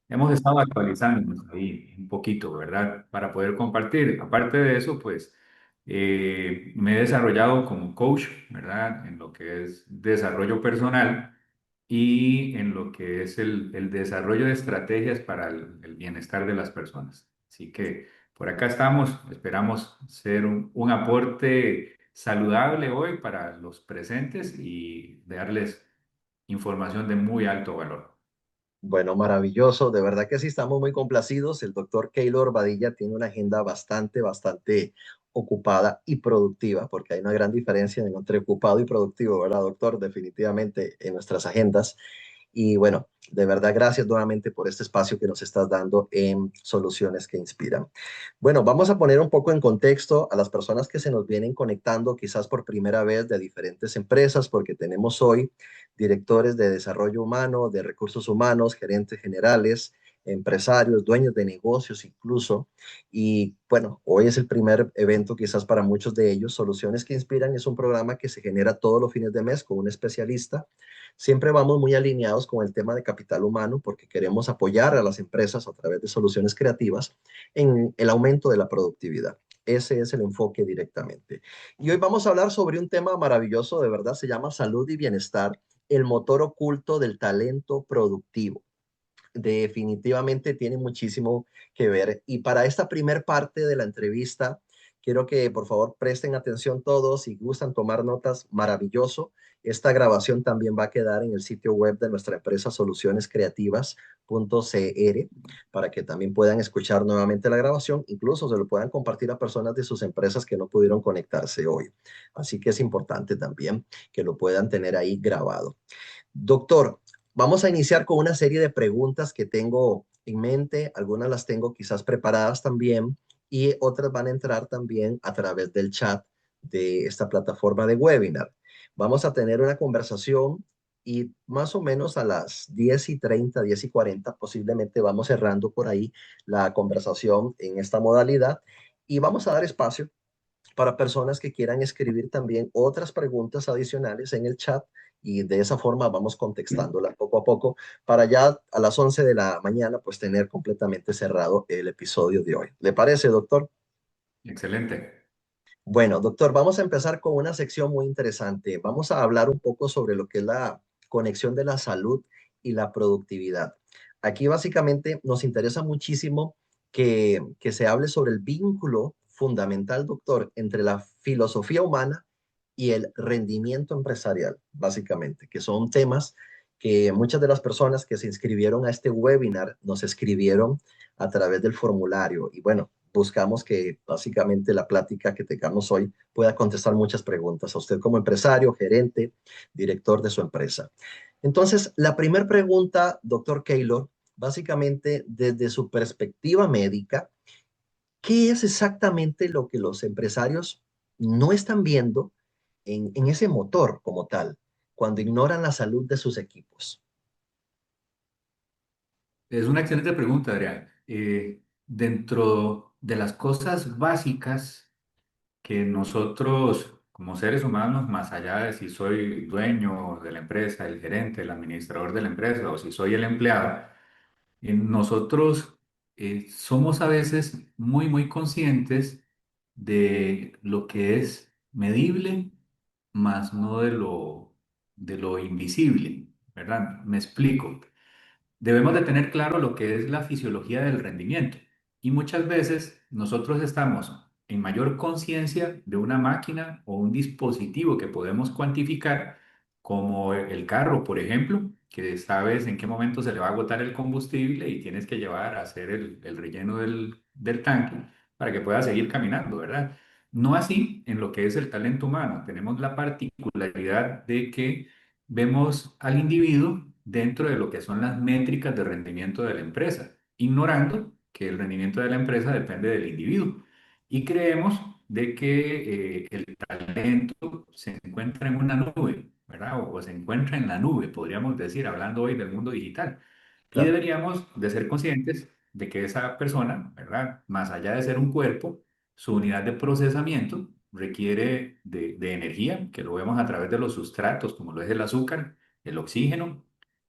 Hemos estado actualizándonos ahí un poquito, ¿verdad? Para poder compartir. Aparte de eso, pues me he desarrollado como coach, ¿verdad? En lo que es desarrollo personal y en lo que es el desarrollo de estrategias para el bienestar de las personas. Así que por acá estamos, esperamos ser un aporte saludable hoy para los presentes y darles información de muy alto valor. Bueno, maravilloso. De verdad que sí, estamos muy complacidos. El doctor Keylor Badilla tiene una agenda bastante ocupada y productiva, porque hay una gran diferencia entre ocupado y productivo, ¿verdad, doctor? Definitivamente en nuestras agendas. Y bueno, de verdad, gracias nuevamente por este espacio que nos estás dando en Soluciones que Inspiran. Bueno, vamos a poner un poco en contexto a las personas que se nos vienen conectando quizás por primera vez de diferentes empresas, porque tenemos hoy directores de desarrollo humano, de recursos humanos, gerentes generales, empresarios, dueños de negocios incluso. Y bueno, hoy es el primer evento quizás para muchos de ellos. Soluciones que Inspiran es un programa que se genera todos los fines de mes con un especialista. Siempre vamos muy alineados con el tema de capital humano porque queremos apoyar a las empresas a través de soluciones creativas en el aumento de la productividad. Ese es el enfoque directamente. Y hoy vamos a hablar sobre un tema maravilloso, de verdad, se llama salud y bienestar, el motor oculto del talento productivo. Definitivamente tiene muchísimo que ver. Y para esta primer parte de la entrevista, quiero que por favor presten atención todos y gustan tomar notas, maravilloso. Esta grabación también va a quedar en el sitio web de nuestra empresa solucionescreativas.cr para que también puedan escuchar nuevamente la grabación, incluso se lo puedan compartir a personas de sus empresas que no pudieron conectarse hoy. Así que es importante también que lo puedan tener ahí grabado. Doctor, vamos a iniciar con una serie de preguntas que tengo en mente. Algunas las tengo quizás preparadas también y otras van a entrar también a través del chat de esta plataforma de webinar. Vamos a tener una conversación y más o menos a las 10:30, 10:40, posiblemente vamos cerrando por ahí la conversación en esta modalidad y vamos a dar espacio para personas que quieran escribir también otras preguntas adicionales en el chat y de esa forma vamos contestándola poco a poco para ya a las 11 de la mañana pues tener completamente cerrado el episodio de hoy. ¿Le parece, doctor? Excelente. Bueno, doctor, vamos a empezar con una sección muy interesante. Vamos a hablar un poco sobre lo que es la conexión de la salud y la productividad. Aquí básicamente nos interesa muchísimo que se hable sobre el vínculo fundamental, doctor, entre la filosofía humana y el rendimiento empresarial, básicamente, que son temas que muchas de las personas que se inscribieron a este webinar nos escribieron a través del formulario. Y bueno, buscamos que básicamente la plática que tengamos hoy pueda contestar muchas preguntas a usted como empresario, gerente, director de su empresa. Entonces, la primera pregunta, doctor Keylor, básicamente desde su perspectiva médica, ¿qué es exactamente lo que los empresarios no están viendo en ese motor como tal, cuando ignoran la salud de sus equipos? Es una excelente pregunta, Adrián. Dentro de las cosas básicas que nosotros como seres humanos, más allá de si soy dueño de la empresa, el gerente, el administrador de la empresa o si soy el empleado, nosotros somos a veces muy conscientes de lo que es medible, más no de lo invisible, ¿verdad? Me explico. Debemos de tener claro lo que es la fisiología del rendimiento y muchas veces nosotros estamos en mayor conciencia de una máquina o un dispositivo que podemos cuantificar, como el carro, por ejemplo, que sabes en qué momento se le va a agotar el combustible y tienes que llevar a hacer el relleno del tanque para que pueda seguir caminando, ¿verdad? No así en lo que es el talento humano. Tenemos la particularidad de que vemos al individuo dentro de lo que son las métricas de rendimiento de la empresa, ignorando que el rendimiento de la empresa depende del individuo. Y creemos de que el talento se encuentra en una nube, ¿verdad? O se encuentra en la nube, podríamos decir, hablando hoy del mundo digital. Y Claro. deberíamos de ser conscientes de que esa persona, ¿verdad? Más allá de ser un cuerpo, su unidad de procesamiento requiere de energía, que lo vemos a través de los sustratos, como lo es el azúcar, el oxígeno,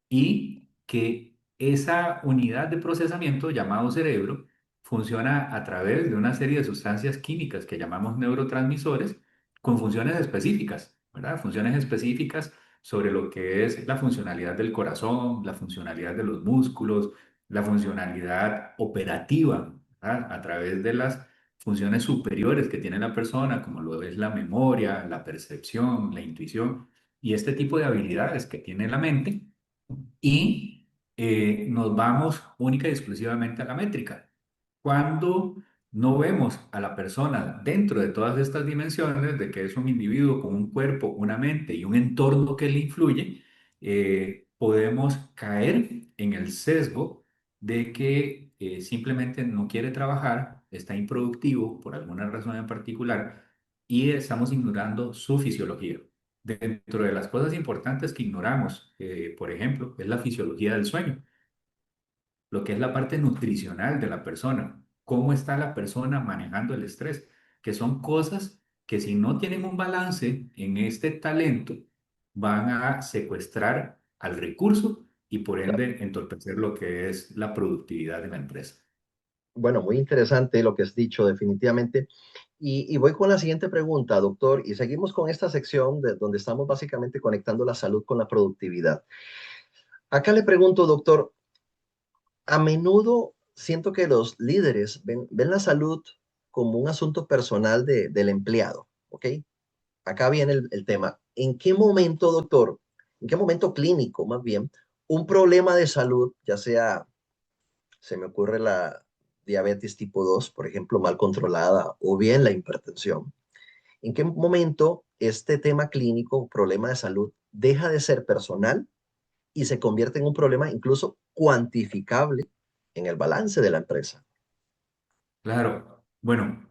y que esa unidad de procesamiento llamado cerebro funciona a través de una serie de sustancias químicas que llamamos neurotransmisores con funciones específicas, ¿verdad? Funciones específicas sobre lo que es la funcionalidad del corazón, la funcionalidad de los músculos, la funcionalidad operativa, ¿verdad? A través de las funciones superiores que tiene la persona, como lo es la memoria, la percepción, la intuición y este tipo de habilidades que tiene la mente y nos vamos única y exclusivamente a la métrica. Cuando no vemos a la persona dentro de todas estas dimensiones, de que es un individuo con un cuerpo, una mente y un entorno que le influye, podemos caer en el sesgo de que simplemente no quiere trabajar, está improductivo por alguna razón en particular y estamos ignorando su fisiología. Dentro de las cosas importantes que ignoramos, por ejemplo, es la fisiología del sueño, lo que es la parte nutricional de la persona, cómo está la persona manejando el estrés, que son cosas que si no tienen un balance en este talento, van a secuestrar al recurso y por Claro. ende entorpecer lo que es la productividad de la empresa. Bueno, muy interesante lo que has dicho, definitivamente. Y voy con la siguiente pregunta, doctor, y seguimos con esta sección de, donde estamos básicamente conectando la salud con la productividad. Acá le pregunto, doctor, a menudo siento que los líderes ven la salud como un asunto personal del empleado, ¿ok? Acá viene el tema. ¿En qué momento, doctor, en qué momento clínico, más bien, un problema de salud, ya sea, se me ocurre la diabetes tipo 2, por ejemplo, mal controlada, o bien la hipertensión, en qué momento este tema clínico, problema de salud, deja de ser personal y se convierte en un problema incluso cuantificable en el balance de la empresa? Claro, bueno,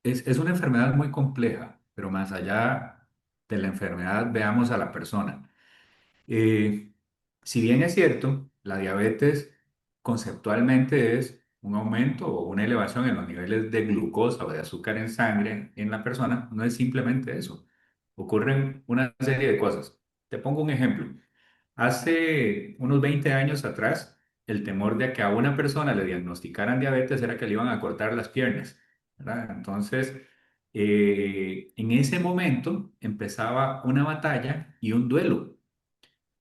es una enfermedad muy compleja, pero más allá de la enfermedad, veamos a la persona. Eh, si bien es cierto, la diabetes conceptualmente es un aumento o una elevación en los niveles de glucosa o de azúcar en sangre en la persona, no es simplemente eso. Ocurren una serie de cosas. Te pongo un ejemplo. Hace unos 20 años atrás, el temor de que a una persona le diagnosticaran diabetes era que le iban a cortar las piernas, ¿verdad? Entonces, en ese momento empezaba una batalla y un duelo.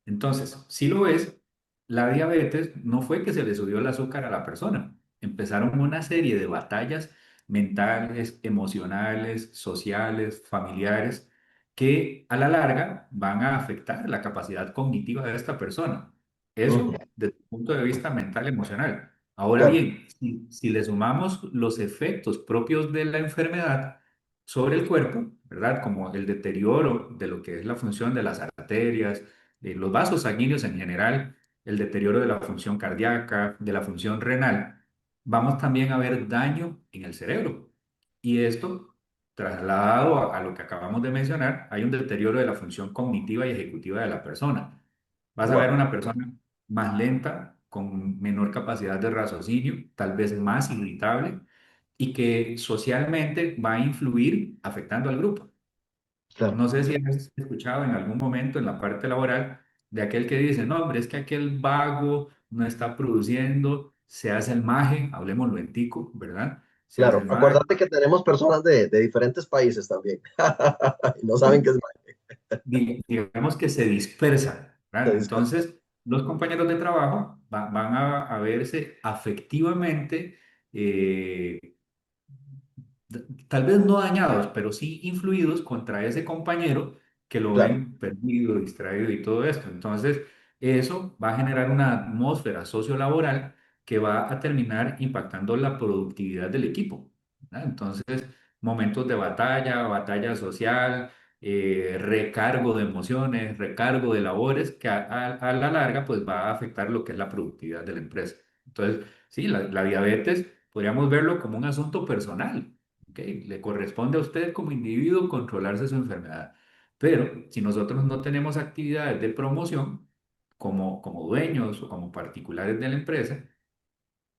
Entonces, si lo ves, la diabetes no fue que se le subió el azúcar a la persona. Empezaron una serie de batallas mentales, emocionales, sociales, familiares, que a la larga van a afectar la capacidad cognitiva de esta persona. Ujú. Eso desde el punto de vista mental emocional. Ahora Claro, bien, si le sumamos los efectos propios de la enfermedad sobre el cuerpo, ¿verdad? Como el deterioro de lo que es la función de las arterias, de los vasos sanguíneos en general, el deterioro de la función cardíaca, de la función renal, vamos también a ver daño en el cerebro. Y esto, trasladado a lo que acabamos de mencionar, hay un deterioro de la función cognitiva y ejecutiva de la persona. Vas a ver wow, una persona más lenta, con menor capacidad de raciocinio, tal vez más irritable y que socialmente va a influir afectando al grupo. claro, No sé si has escuchado en algún momento en la parte laboral de aquel que dice, no, hombre, es que aquel vago no está produciendo, se hace el maje, hablemoslo en tico, ¿verdad? Se hace claro. el maje, Acuérdate que tenemos personas de diferentes países también. Y no saben qué es digamos que se dispersa, ¿verdad? mal. Entonces, los compañeros de trabajo van a verse afectivamente tal vez no dañados, pero sí influidos contra ese compañero que lo Claro, ven perdido, distraído y todo esto. Entonces, eso va a generar una atmósfera sociolaboral que va a terminar impactando la productividad del equipo, ¿verdad? Entonces, momentos de batalla, batalla social, recargo de emociones, recargo de labores, que a la larga pues va a afectar lo que es la productividad de la empresa. Entonces, sí, la diabetes podríamos verlo como un asunto personal. ¿Ok? Le corresponde a usted como individuo controlarse su enfermedad. Pero si nosotros no tenemos actividades de promoción como dueños o como particulares de la empresa,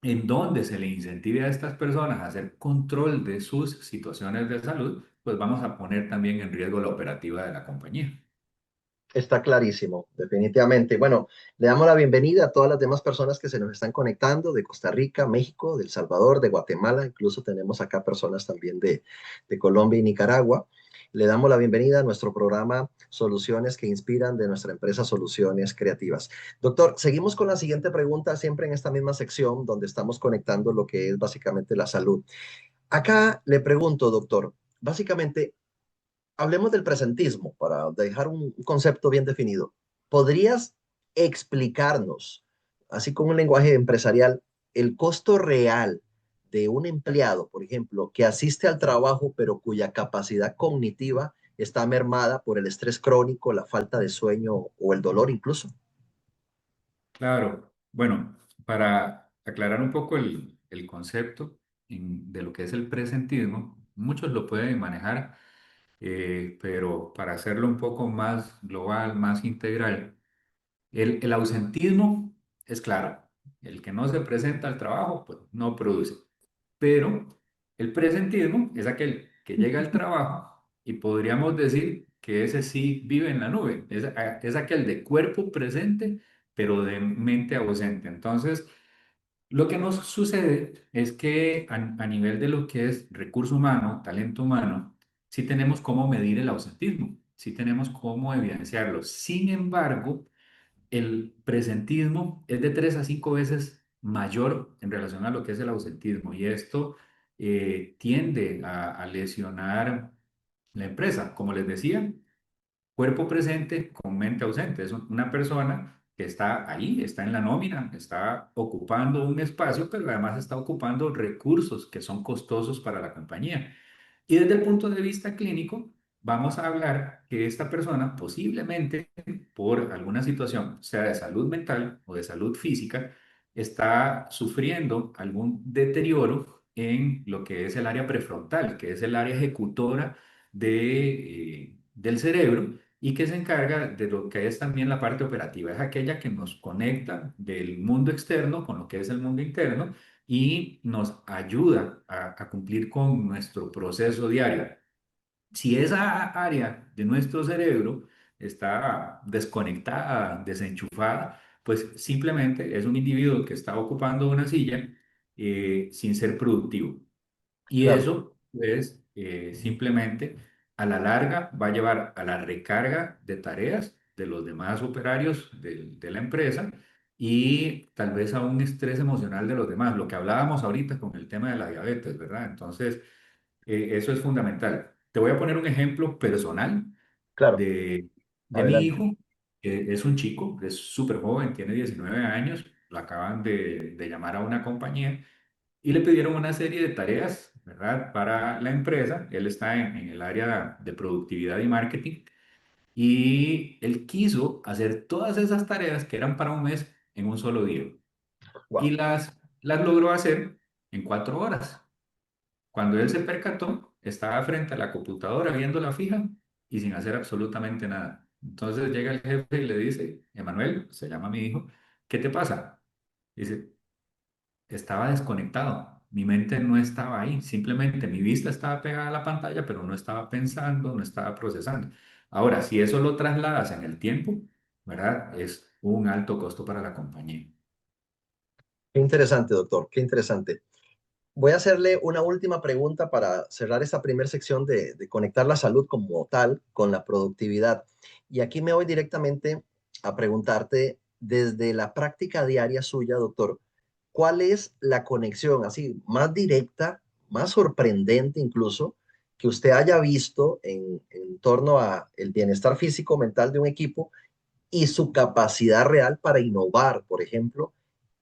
en donde se le incentive a estas personas a hacer control de sus situaciones de salud, pues vamos a poner también en riesgo la operativa de la compañía. Está clarísimo, definitivamente. Bueno, le damos la bienvenida a todas las demás personas que se nos están conectando de Costa Rica, México, de El Salvador, de Guatemala, incluso tenemos acá personas también de Colombia y Nicaragua. Le damos la bienvenida a nuestro programa Soluciones que Inspiran de nuestra empresa Soluciones Creativas. Doctor, seguimos con la siguiente pregunta, siempre en esta misma sección donde estamos conectando lo que es básicamente la salud. Acá le pregunto, doctor, básicamente, hablemos del presentismo para dejar un concepto bien definido. ¿Podrías explicarnos, así como un lenguaje empresarial, el costo real de un empleado, por ejemplo, que asiste al trabajo pero cuya capacidad cognitiva está mermada por el estrés crónico, la falta de sueño o el dolor incluso? Claro, bueno, para aclarar un poco el concepto de lo que es el presentismo, muchos lo pueden manejar, pero para hacerlo un poco más global, más integral, el ausentismo es claro, el que no se presenta al trabajo, pues no produce. Pero el presentismo es aquel que llega al trabajo y podríamos decir que ese sí vive en la nube. Es aquel de cuerpo presente, pero de mente ausente. Entonces, lo que nos sucede es que a nivel de lo que es recurso humano, talento humano, sí tenemos cómo medir el ausentismo, sí tenemos cómo evidenciarlo. Sin embargo, el presentismo es de 3 a 5 veces mayor en relación a lo que es el ausentismo y esto tiende a lesionar la empresa. Como les decía, cuerpo presente con mente ausente. Es una persona que está ahí, está en la nómina, está ocupando un espacio, pero además está ocupando recursos que son costosos para la compañía. Y desde el punto de vista clínico, vamos a hablar que esta persona posiblemente por alguna situación, sea de salud mental o de salud física, está sufriendo algún deterioro en lo que es el área prefrontal, que es el área ejecutora del cerebro y que se encarga de lo que es también la parte operativa. Es aquella que nos conecta del mundo externo con lo que es el mundo interno y nos ayuda a cumplir con nuestro proceso diario. Si esa área de nuestro cerebro está desconectada, desenchufada, pues simplemente es un individuo que está ocupando una silla sin ser productivo. Y Claro, eso, pues, simplemente a la larga va a llevar a la recarga de tareas de los demás operarios de la empresa y tal vez a un estrés emocional de los demás, lo que hablábamos ahorita con el tema de la diabetes, ¿verdad? Entonces, eso es fundamental. Te voy a poner un ejemplo personal claro, de mi adelante. hijo, que es un chico, es súper joven, tiene 19 años, lo acaban de llamar a una compañía y le pidieron una serie de tareas, ¿verdad? Para la empresa. Él está en el área de productividad y marketing y él quiso hacer todas esas tareas que eran para un mes en un solo día y Wow, las logró hacer en 4 horas. Cuando él se percató, estaba frente a la computadora viéndola fija y sin hacer absolutamente nada. Entonces llega el jefe y le dice, Emanuel, se llama mi hijo, ¿qué te pasa? Dice, estaba desconectado. Mi mente no estaba ahí. Simplemente mi vista estaba pegada a la pantalla, pero no estaba pensando, no estaba procesando. Ahora, si eso lo trasladas en el tiempo, ¿verdad? Es un alto costo para la compañía. qué interesante, doctor, qué interesante. Voy a hacerle una última pregunta para cerrar esta primera sección de conectar la salud como tal con la productividad. Y aquí me voy directamente a preguntarte desde la práctica diaria suya, doctor, ¿cuál es la conexión así más directa, más sorprendente incluso, que usted haya visto en torno a el bienestar físico mental de un equipo y su capacidad real para innovar, por ejemplo,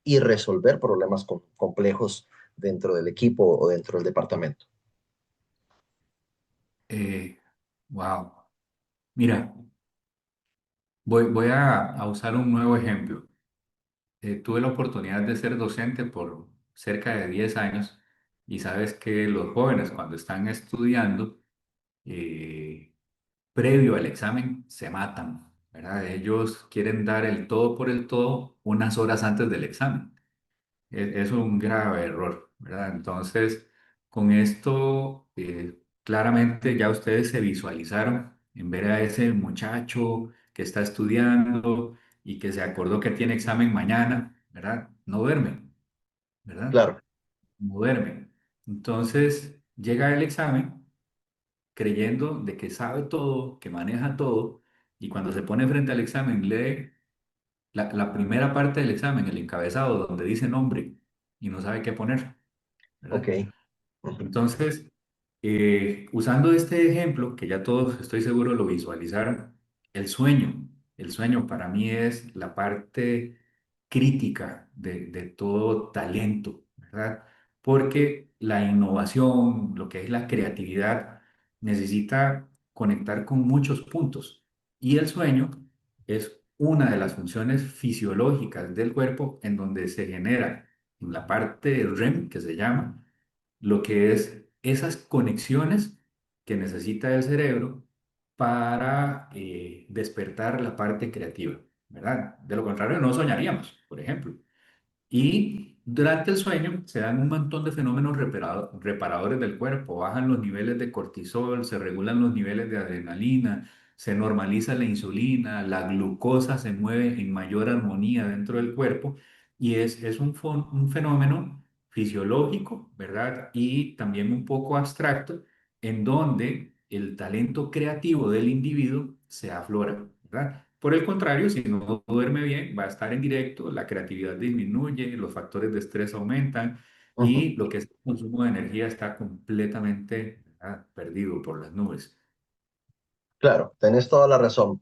y resolver problemas complejos dentro del equipo o dentro del departamento? Eh, wow. Mira, voy a usar un nuevo ejemplo. Tuve la oportunidad de ser docente por cerca de 10 años y sabes que los jóvenes cuando están estudiando, eh, previo al examen, se matan, ¿verdad? Ellos quieren dar el todo por el todo unas horas antes del examen. Es un grave error, ¿verdad? Entonces, con esto, claramente ya ustedes se visualizaron en ver a ese muchacho que está estudiando y que se acordó que tiene examen mañana, ¿verdad? No duerme, ¿verdad? claro, No duerme. Entonces llega el examen creyendo de que sabe todo, que maneja todo, y cuando se pone frente al examen lee la primera parte del examen, el encabezado, donde dice nombre, y no sabe qué poner, ok. ¿verdad? Ujú, Entonces, usando este ejemplo, que ya todos estoy seguro lo visualizaron, el sueño. El sueño para mí es la parte crítica de todo talento, ¿verdad? Porque la innovación, lo que es la creatividad, necesita conectar con muchos puntos. Y el sueño es una de las funciones fisiológicas del cuerpo en donde se genera en la parte REM, que se llama, lo que es esas conexiones que necesita el cerebro para despertar la parte creativa, ¿verdad? De lo contrario, no soñaríamos, por ejemplo. Y durante el sueño se dan un montón de fenómenos reparadores del cuerpo, bajan los niveles de cortisol, se regulan los niveles de adrenalina, se normaliza la insulina, la glucosa se mueve en mayor armonía dentro del cuerpo y es un fenómeno fisiológico, ¿verdad? Y también un poco abstracto, en donde el talento creativo del individuo se aflora, ¿verdad? Por el contrario, si no duerme bien, va a estar en directo, la creatividad disminuye, los factores de estrés aumentan ujú. y lo que es el consumo de energía está completamente perdido por las nubes. Claro, tenés toda la razón.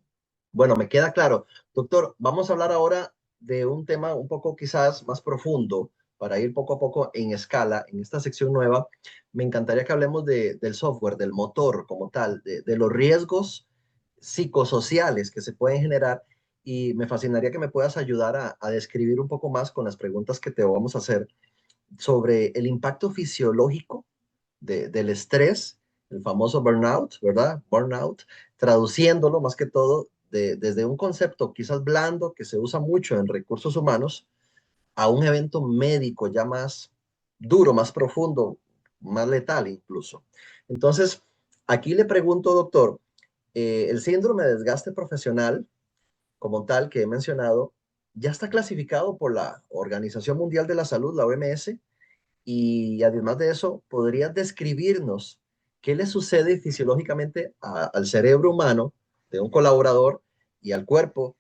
Bueno, me queda claro. Doctor, vamos a hablar ahora de un tema un poco quizás más profundo para ir poco a poco en escala. En esta sección nueva, me encantaría que hablemos del software, del motor como tal, de los riesgos psicosociales que se pueden generar y me fascinaría que me puedas ayudar a describir un poco más con las preguntas que te vamos a hacer sobre el impacto fisiológico del estrés, el famoso burnout, ¿verdad? Burnout, traduciéndolo más que todo desde un concepto quizás blando que se usa mucho en recursos humanos a un evento médico ya más duro, más profundo, más letal incluso. Entonces, aquí le pregunto, doctor, el síndrome de desgaste profesional como tal que he mencionado, ya está clasificado por la Organización Mundial de la Salud, la OMS, y además de eso, ¿podrías describirnos qué le sucede fisiológicamente al cerebro humano de un colaborador y al cuerpo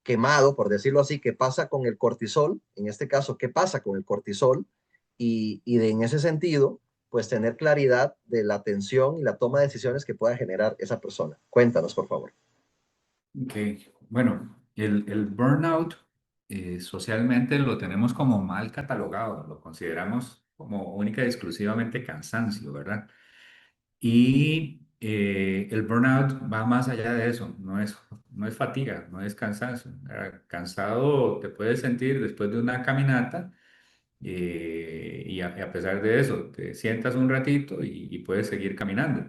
quemado, por decirlo así, qué pasa con el cortisol? En este caso, ¿qué pasa con el cortisol? En ese sentido, pues tener claridad de la atención y la toma de decisiones que pueda generar esa persona. Cuéntanos, por favor. Ok, bueno, el burnout socialmente lo tenemos como mal catalogado, lo consideramos como única y exclusivamente cansancio, ¿verdad? Y el burnout va más allá de eso, no es fatiga, no es cansancio. Cansado te puedes sentir después de una caminata y a pesar de eso te sientas un ratito y puedes seguir caminando.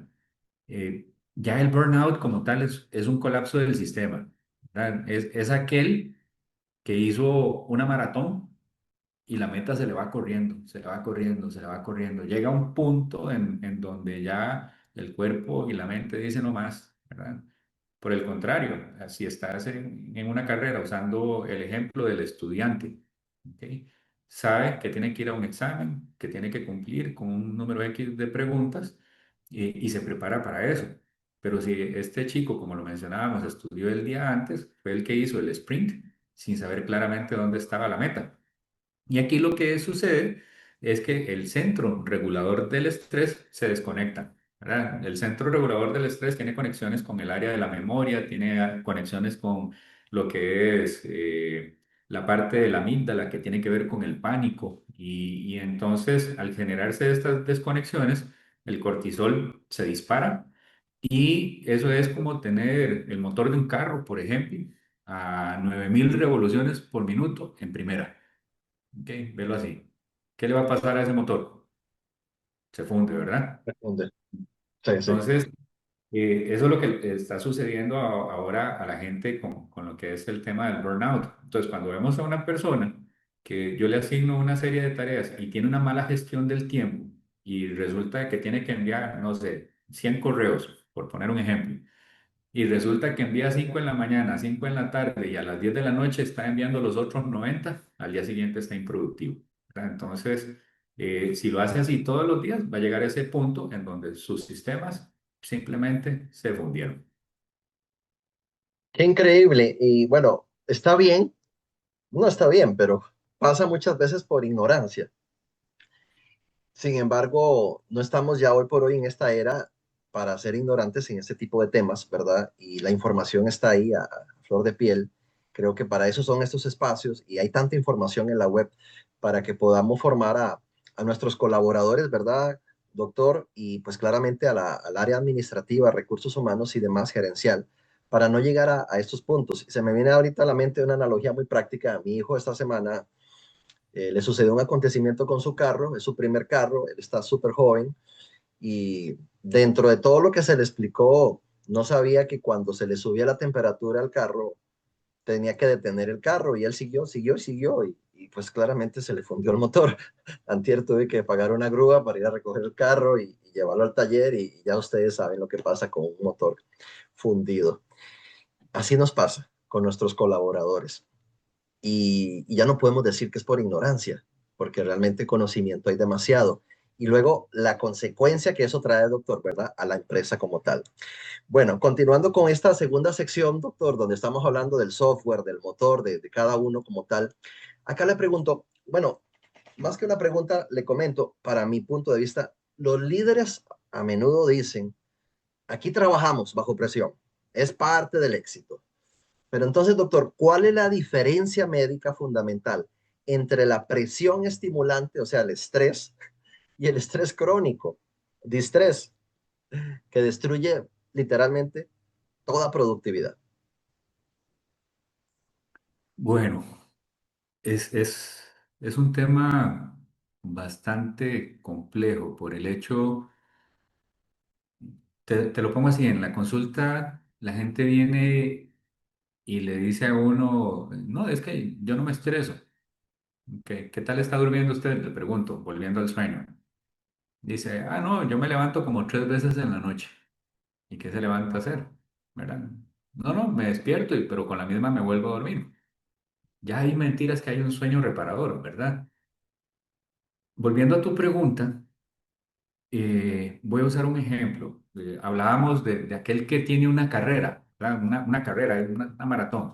Ya el burnout como tal es un colapso del sistema, ¿verdad? Es aquel que hizo una maratón y la meta se le va corriendo, se le va corriendo, se le va corriendo. Llega un punto en donde ya el cuerpo y la mente dicen no más, ¿verdad? Por el contrario, si estás en una carrera usando el ejemplo del estudiante, ¿ok? Sabe que tiene que ir a un examen, que tiene que cumplir con un número X de preguntas y se prepara para eso. Pero si este chico, como lo mencionábamos, estudió el día antes, fue el que hizo el sprint sin saber claramente dónde estaba la meta. Y aquí lo que sucede es que el centro regulador del estrés se desconecta, ¿verdad? El centro regulador del estrés tiene conexiones con el área de la memoria, tiene conexiones con lo que es la parte de la amígdala que tiene que ver con el pánico. Y entonces, al generarse estas desconexiones, el cortisol se dispara y eso es como tener el motor de un carro, por ejemplo, a 9000 revoluciones por minuto en primera. Ok, velo así. ¿Qué le va a pasar a ese motor? Se funde, ¿verdad? Responde. Sí, sí. Entonces, eso es lo que está sucediendo ahora a la gente con lo que es el tema del burnout. Entonces, cuando vemos a una persona que yo le asigno una serie de tareas y tiene una mala gestión del tiempo y resulta que tiene que enviar, no sé, 100 correos, por poner un ejemplo, y resulta que envía 5 en la mañana, 5 en la tarde y a las 10 de la noche está enviando los otros 90, al día siguiente está improductivo, ¿verdad? Entonces, si lo hace así todos los días, va a llegar a ese punto en donde sus sistemas simplemente se fundieron. Qué increíble. Y bueno, está bien, no está bien, pero pasa muchas veces por ignorancia. Sin embargo, no estamos ya hoy por hoy en esta era para ser ignorantes en este tipo de temas, ¿verdad? Y la información está ahí a flor de piel. Creo que para eso son estos espacios y hay tanta información en la web para que podamos formar a nuestros colaboradores, ¿verdad, doctor? Y pues claramente al área administrativa, recursos humanos y demás gerencial, para no llegar a estos puntos. Se me viene ahorita a la mente una analogía muy práctica. A mi hijo esta semana le sucedió un acontecimiento con su carro, es su primer carro, él está súper joven y dentro de todo lo que se le explicó, no sabía que cuando se le subía la temperatura al carro, tenía que detener el carro y él siguió, siguió, siguió y pues claramente se le fundió el motor. Antier tuve que pagar una grúa para ir a recoger el carro y llevarlo al taller y ya ustedes saben lo que pasa con un motor fundido. Así nos pasa con nuestros colaboradores y ya no podemos decir que es por ignorancia, porque realmente conocimiento hay demasiado. Y luego la consecuencia que eso trae, doctor, ¿verdad? A la empresa como tal. Bueno, continuando con esta segunda sección, doctor, donde estamos hablando del software, del motor, de cada uno como tal. Acá le pregunto, bueno, más que una pregunta, le comento, para mi punto de vista, los líderes a menudo dicen, aquí trabajamos bajo presión, es parte del éxito. Pero entonces, doctor, ¿cuál es la diferencia médica fundamental entre la presión estimulante, o sea, el estrés, y el estrés crónico, distrés, que destruye literalmente toda productividad? Bueno, es, es, es un tema bastante complejo por el hecho, te lo pongo así, en la consulta la gente viene y le dice a uno, no, es que yo no me estreso. ¿Qué tal está durmiendo usted? Le pregunto, volviendo al sueño. Dice, ah, no, yo me levanto como 3 veces en la noche. ¿Y qué se levanta a hacer? ¿Verdad? No, no, me despierto, pero con la misma me vuelvo a dormir. Ya hay mentiras que hay un sueño reparador, ¿verdad? Volviendo a tu pregunta, voy a usar un ejemplo. Hablábamos de aquel que tiene una carrera, ¿verdad? Una carrera, una maratón.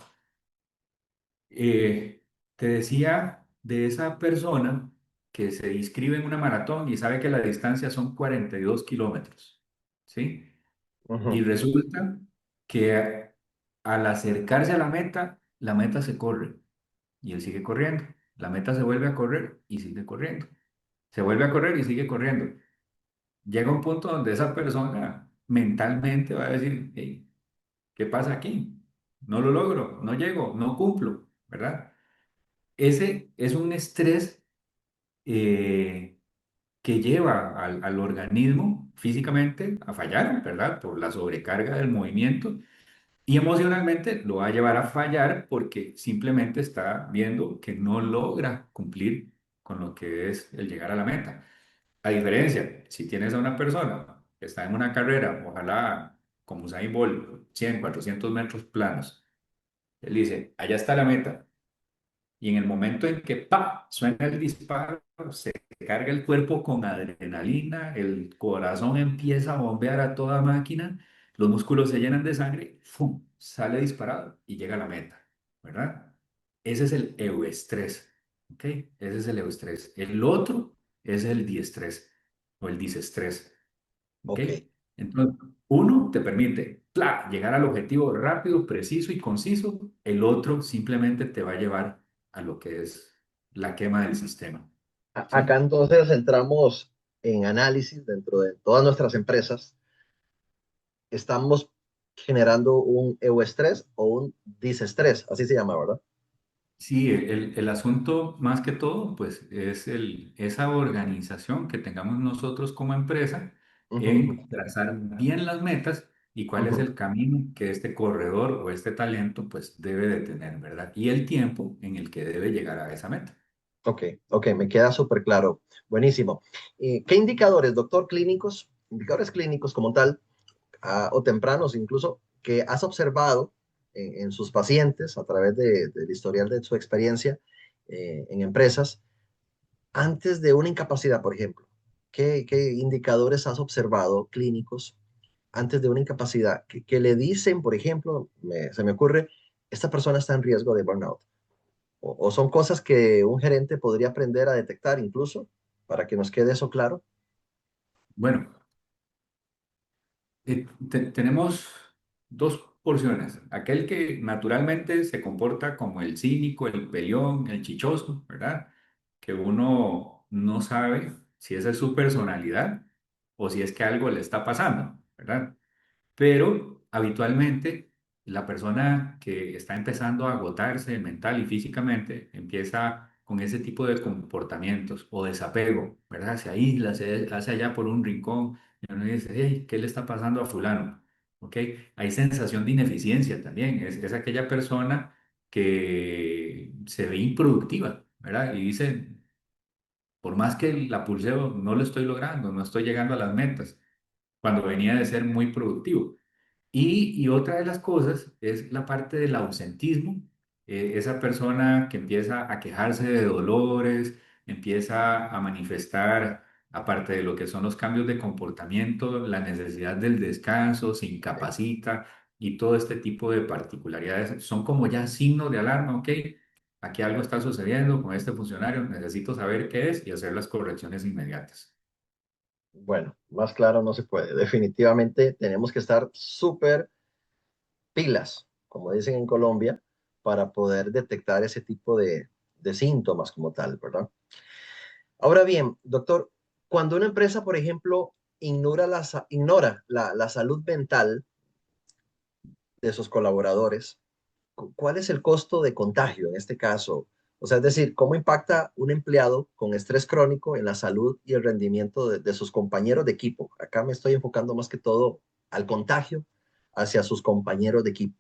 Eh, Te decía de esa persona que se inscribe en una maratón y sabe que la distancia son 42 kilómetros, ¿sí? Y Ujú. resulta que al acercarse a la meta se corre y él sigue corriendo. La meta se vuelve a correr y sigue corriendo. Se vuelve a correr y sigue corriendo. Llega un punto donde esa persona mentalmente va a decir, "Hey, ¿qué pasa aquí? No lo logro, no llego, no cumplo, ¿verdad?" Ese es un estrés eh, que lleva al organismo físicamente a fallar, ¿verdad? Por la sobrecarga del movimiento. Y emocionalmente lo va a llevar a fallar porque simplemente está viendo que no logra cumplir con lo que es el llegar a la meta. A diferencia, si tienes a una persona que está en una carrera, ojalá como Usain Bolt, 100, 400 metros planos, él dice, allá está la meta. Y en el momento en que ¡pa! Suena el disparo, se carga el cuerpo con adrenalina, el corazón empieza a bombear a toda máquina, los músculos se llenan de sangre, ¡fum! Sale disparado y llega a la meta, ¿verdad? Ese es el euestrés, ¿ok? Ese es el euestrés. El otro es el diestrés o el disestrés. ¿Ok? Ok. Entonces, uno te permite llegar al objetivo rápido, preciso y conciso. El otro simplemente te va a llevar a lo que es la quema del sistema. Acá ¿Sí? entonces entramos en análisis dentro de todas nuestras empresas. Estamos generando un euestrés o un disestrés, así se llama, ¿verdad? Sí, el asunto más que todo, pues es esa organización que tengamos nosotros como empresa Ujú, en trazar bien las metas y cuál es ujú. el camino que este corredor o este talento pues debe de tener, ¿verdad? Y el tiempo en el que debe llegar a esa meta. Ok, ok, me queda súper claro. Buenísimo. ¿Qué indicadores, doctor, clínicos, indicadores clínicos como tal, o tempranos incluso? que has observado en sus pacientes a través del historial de su experiencia en empresas antes de una incapacidad, por ejemplo? ¿Qué indicadores has observado clínicos antes de una incapacidad que le dicen, por ejemplo, se me ocurre, esta persona está en riesgo de burnout? O son cosas que un gerente podría aprender a detectar incluso, para que nos quede eso claro. Bueno, tenemos dos porciones. Aquel que naturalmente se comporta como el cínico, el peleón, el chichoso, ¿verdad? Que uno no sabe si esa es su personalidad o si es que algo le está pasando, ¿verdad? Pero habitualmente la persona que está empezando a agotarse mental y físicamente empieza con ese tipo de comportamientos o desapego, ¿verdad? Se aísla, se hace allá por un rincón y uno dice, hey, ¿qué le está pasando a fulano? ¿Ok? Hay sensación de ineficiencia también. Es aquella persona que se ve improductiva, ¿verdad? Y dice, por más que la pulseo, no lo estoy logrando, no estoy llegando a las metas, cuando venía de ser muy productivo. Y otra de las cosas es la parte del ausentismo. Esa persona que empieza a quejarse de dolores, empieza a manifestar, aparte de lo que son los cambios de comportamiento, la necesidad del descanso, se incapacita y todo este tipo de particularidades son como ya signos de alarma, ¿ok? Aquí algo está sucediendo con este funcionario, necesito saber qué es y hacer las correcciones inmediatas. Bueno, más claro no se puede. Definitivamente tenemos que estar súper pilas, como dicen en Colombia, para poder detectar ese tipo de síntomas como tal, ¿verdad? Ahora bien, doctor, cuando una empresa, por ejemplo, ignora la salud mental de sus colaboradores, ¿cuál es el costo de contagio en este caso? O sea, es decir, ¿cómo impacta un empleado con estrés crónico en la salud y el rendimiento de sus compañeros de equipo? Acá me estoy enfocando más que todo al contagio hacia sus compañeros de equipo.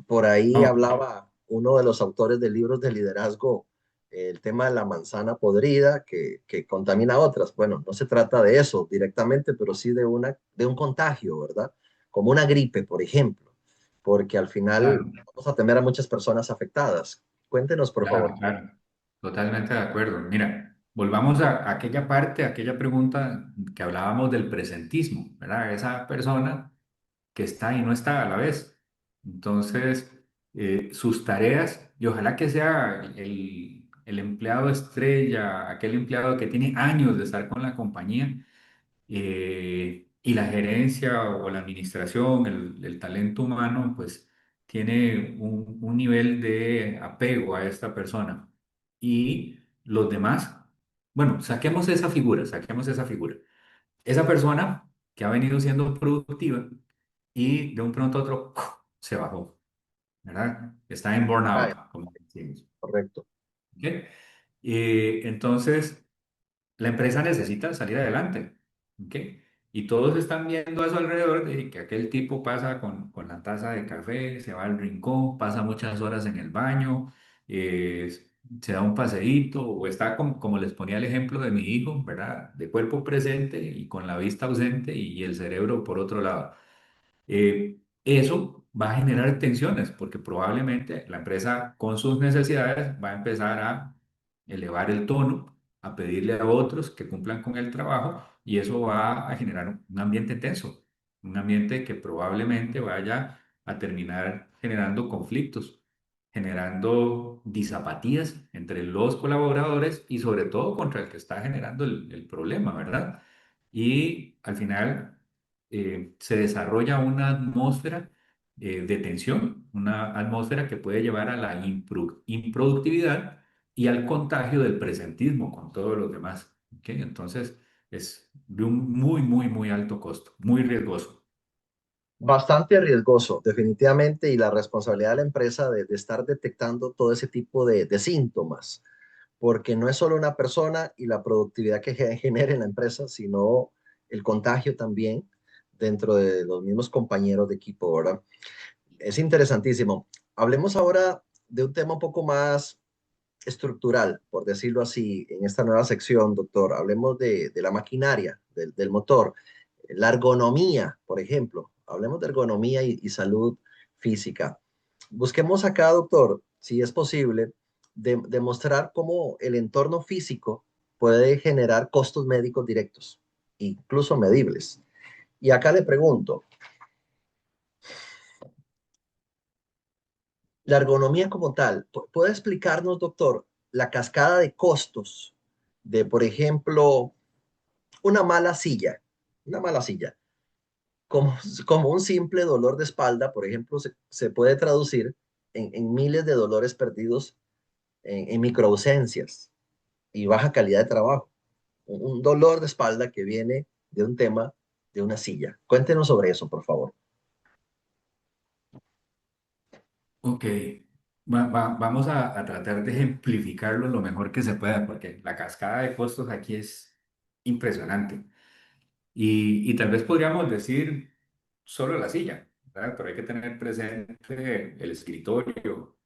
Por ahí No, hablaba uno de los autores de libros de liderazgo, el tema de la manzana podrida que contamina a otras. Bueno, no se trata de eso directamente, pero sí de un contagio, ¿verdad? Como una gripe, por ejemplo, porque al final claro. vamos a tener a muchas personas afectadas. Cuéntenos, por Claro, favor. claro, totalmente de acuerdo. Mira, volvamos a aquella parte, a aquella pregunta que hablábamos del presentismo, ¿verdad? Esa persona que está y no está a la vez. Entonces, sus tareas, y ojalá que sea el empleado estrella, aquel empleado que tiene años de estar con la compañía, y la gerencia o la administración, el talento humano, pues tiene un nivel de apego a esta persona. Y los demás, bueno, saquemos esa figura, saquemos esa figura. Esa persona que ha venido siendo productiva y de un pronto a otro se bajó, ¿verdad? Está en Ah, burnout, como decimos. correcto. ¿Ok? Entonces, la empresa necesita salir adelante, ¿ok? Y todos están viendo a su alrededor de que aquel tipo pasa con la taza de café, se va al rincón, pasa muchas horas en el baño, eh, se da un paseíto o está como les ponía el ejemplo de mi hijo, ¿verdad? De cuerpo presente y con la vista ausente y el cerebro por otro lado. Eso va a generar tensiones porque probablemente la empresa con sus necesidades va a empezar a elevar el tono, a pedirle a otros que cumplan con el trabajo y eso va a generar un ambiente tenso, un ambiente que probablemente vaya a terminar generando conflictos, generando disapatías entre los colaboradores y sobre todo contra el que está generando el problema, ¿verdad? Y al final se desarrolla una atmósfera de tensión, una atmósfera que puede llevar a la improductividad y al contagio del presentismo con todos los demás. ¿Ok? Entonces, es de un muy, muy, muy alto costo, muy riesgoso. Bastante riesgoso, definitivamente, y la responsabilidad de la empresa de estar detectando todo ese tipo de síntomas, porque no es solo una persona y la productividad que genera en la empresa, sino el contagio también dentro de los mismos compañeros de equipo, ¿verdad? Es interesantísimo. Hablemos ahora de un tema un poco más estructural, por decirlo así, en esta nueva sección, doctor. Hablemos de la maquinaria, del motor, la ergonomía, por ejemplo. Hablemos de ergonomía y salud física. Busquemos acá, doctor, si es posible, demostrar cómo el entorno físico puede generar costos médicos directos, incluso medibles. Y acá le pregunto, la ergonomía como tal, ¿puede explicarnos, doctor, la cascada de costos de, por ejemplo, una mala silla? Una mala silla. Como, como un simple dolor de espalda, por ejemplo, se puede traducir en miles de dolores perdidos en microausencias y baja calidad de trabajo. Un dolor de espalda que viene de un tema de una silla. Cuéntenos sobre eso, por favor. Ok, vamos a tratar de ejemplificarlo lo mejor que se pueda, porque la cascada de costos aquí es impresionante. Y tal vez podríamos decir solo la silla, ¿verdad? Pero hay que tener presente el escritorio,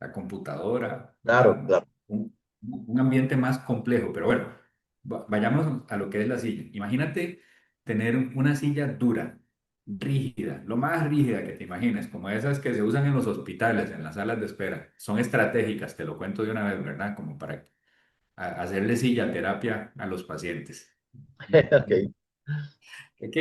la computadora, Claro, ¿verdad? claro. Un ambiente más complejo. Pero bueno, vayamos a lo que es la silla. Imagínate tener una silla dura, rígida, lo más rígida que te imagines, como esas que se usan en los hospitales, en las salas de espera. Son estratégicas, te lo cuento de una vez, ¿verdad? Como para hacerle silla terapia a los pacientes. Ok, ¿Ok?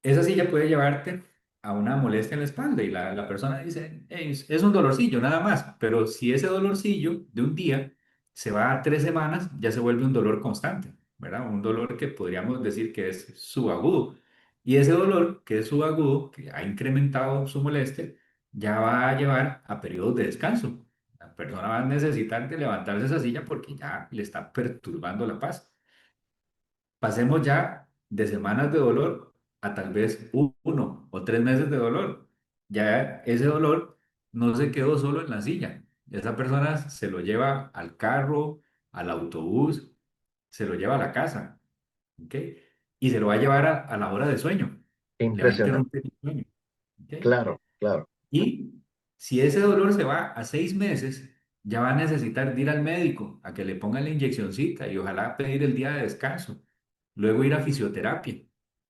Esa silla puede llevarte a una molestia en la espalda y la persona dice, "Ey, es un dolorcillo nada más, pero si ese dolorcillo de un día se va a 3 semanas, ya se vuelve un dolor constante, ¿verdad? Un dolor que podríamos decir que es subagudo. Y ese dolor que es subagudo, que ha incrementado su molestia, ya va a llevar a periodos de descanso. La persona va a necesitar de levantarse de esa silla porque ya le está perturbando la paz. Pasemos ya de semanas de dolor a tal vez 1 o 3 meses de dolor. Ya ese dolor no se quedó solo en la silla. Esa persona se lo lleva al carro, al autobús, se lo lleva a la casa, ¿ok? Y se lo va a llevar a la hora de sueño. Le va a impresionante. interrumpir el sueño, ¿ok? Claro, claro. Y si ese dolor se va a 6 meses, ya va a necesitar de ir al médico a que le pongan la inyeccioncita y ojalá pedir el día de descanso. Luego ir a fisioterapia.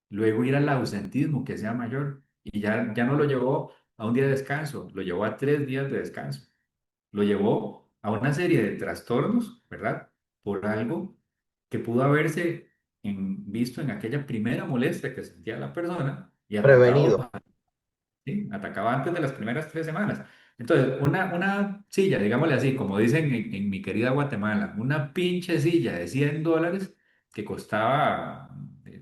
Luego ir al ausentismo que sea mayor. Y ya no lo llevó a un día de descanso, lo llevó a 3 días de descanso. Lo llevó a una serie de trastornos, ¿verdad? Por algo que pudo haberse visto en aquella primera molestia que sentía la persona y atacado. Prevenido. ¿Sí? Atacaba antes de las primeras 3 semanas. Entonces, una silla, digámosle así, como dicen en mi querida Guatemala, una pinche silla de $100 que costaba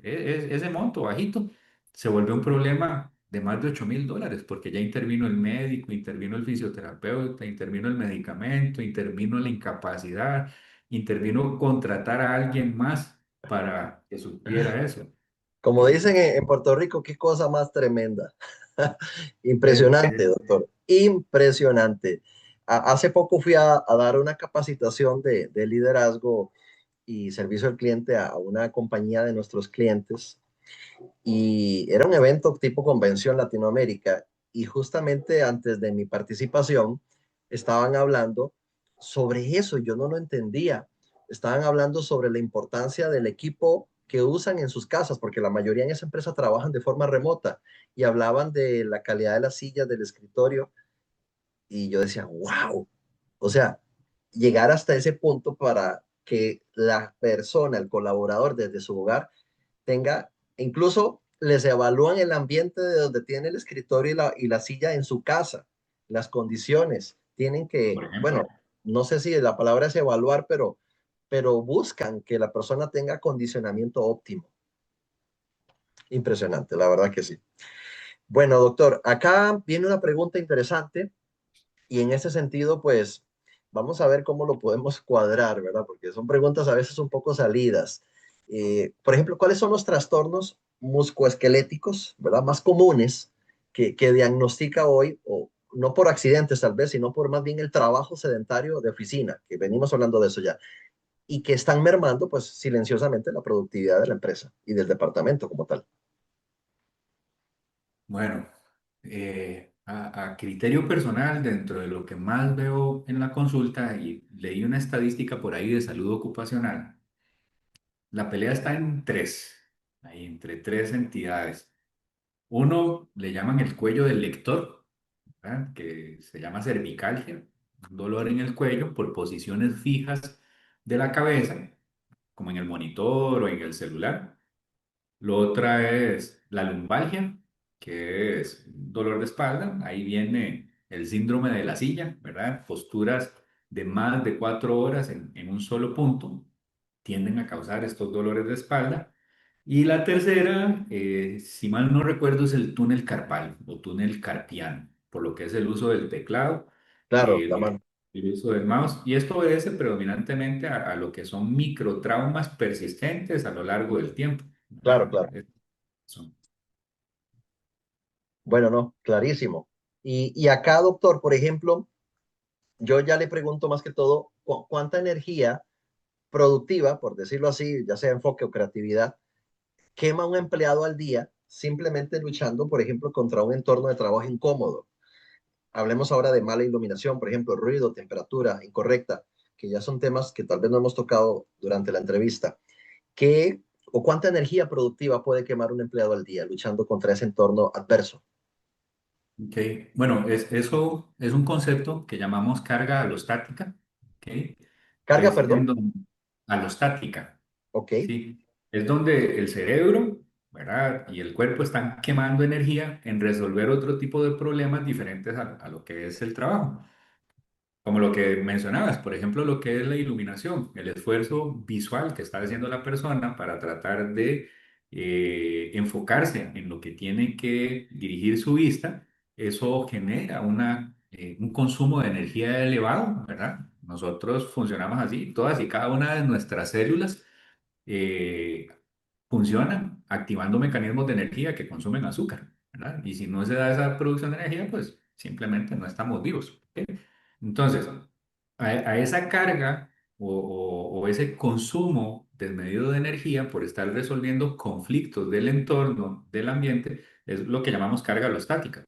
ese monto bajito, se volvió un problema de más de $8.000, porque ya intervino el médico, intervino el fisioterapeuta, intervino el medicamento, intervino la incapacidad, intervino contratar a alguien más para que supiera eso. Como Y dicen en Puerto Rico, qué cosa más tremenda. Impresionante, es- doctor. Impresionante. Hace poco fui a dar una capacitación de liderazgo y servicio al cliente a una compañía de nuestros clientes y era un evento tipo convención Latinoamérica y justamente antes de mi participación estaban hablando sobre eso, yo no lo entendía. Estaban hablando sobre la importancia del equipo que usan en sus casas, porque la mayoría en esa empresa trabajan de forma remota y hablaban de la calidad de las sillas, del escritorio y yo decía, wow, o sea, llegar hasta ese punto para que la persona, el colaborador desde su hogar tenga, incluso les evalúan el ambiente de donde tiene el escritorio y la silla en su casa, las condiciones. Tienen que, por ejemplo. bueno, no sé si la palabra es evaluar, pero buscan que la persona tenga acondicionamiento óptimo. Impresionante, la verdad que sí. Bueno, doctor, acá viene una pregunta interesante y en ese sentido, pues vamos a ver cómo lo podemos cuadrar, ¿verdad? Porque son preguntas a veces un poco salidas. Por ejemplo, ¿cuáles son los trastornos musculoesqueléticos, ¿verdad? Más comunes que diagnostica hoy, o no por accidentes tal vez, sino por más bien el trabajo sedentario de oficina, que venimos hablando de eso ya, y que están mermando, pues, silenciosamente la productividad de la empresa y del departamento como tal. Bueno, a criterio personal, dentro de lo que más veo en la consulta, y leí una estadística por ahí de salud ocupacional, la pelea está en tres, ahí entre tres entidades. Uno le llaman el cuello del lector, ¿verdad? Que se llama cervicalgia, un dolor en el cuello por posiciones fijas de la cabeza, como en el monitor o en el celular. Lo otra es la lumbalgia, que es un dolor de espalda. Ahí viene el síndrome de la silla, ¿verdad? Posturas de más de 4 horas en un solo punto tienden a causar estos dolores de espalda. Y la tercera, si mal no recuerdo, es el túnel carpal o túnel carpiano, por lo que es el uso del teclado, Claro, la el, mano. el uso del mouse. Y esto obedece predominantemente a lo que son microtraumas persistentes a lo largo del tiempo, Claro, ¿verdad? claro. Son- Bueno, no, clarísimo. Y acá, doctor, por ejemplo, yo ya le pregunto más que todo, ¿cuánta energía productiva, por decirlo así, ya sea enfoque o creatividad, quema un empleado al día simplemente luchando, por ejemplo, contra un entorno de trabajo incómodo? Hablemos ahora de mala iluminación, por ejemplo, ruido, temperatura incorrecta, que ya son temas que tal vez no hemos tocado durante la entrevista. ¿Qué o cuánta energía productiva puede quemar un empleado al día luchando contra ese entorno adverso? Ok. Bueno, eso es un concepto que llamamos carga alostática, ¿ok? Que Carga, es en perdón. donde, alostática. Ok. Sí, es donde el cerebro, ¿verdad? Y el cuerpo están quemando energía en resolver otro tipo de problemas diferentes a lo que es el trabajo. Como lo que mencionabas, por ejemplo, lo que es la iluminación, el esfuerzo visual que está haciendo la persona para tratar de enfocarse en lo que tiene que dirigir su vista, eso genera un consumo de energía elevado, ¿verdad? Nosotros funcionamos así, todas y cada una de nuestras células eh, funcionan activando mecanismos de energía que consumen azúcar, ¿verdad? Y si no se da esa producción de energía, pues simplemente no estamos vivos. ¿Ok? Entonces, a esa carga o ese consumo desmedido de energía por estar resolviendo conflictos del entorno, del ambiente, es lo que llamamos carga alostática.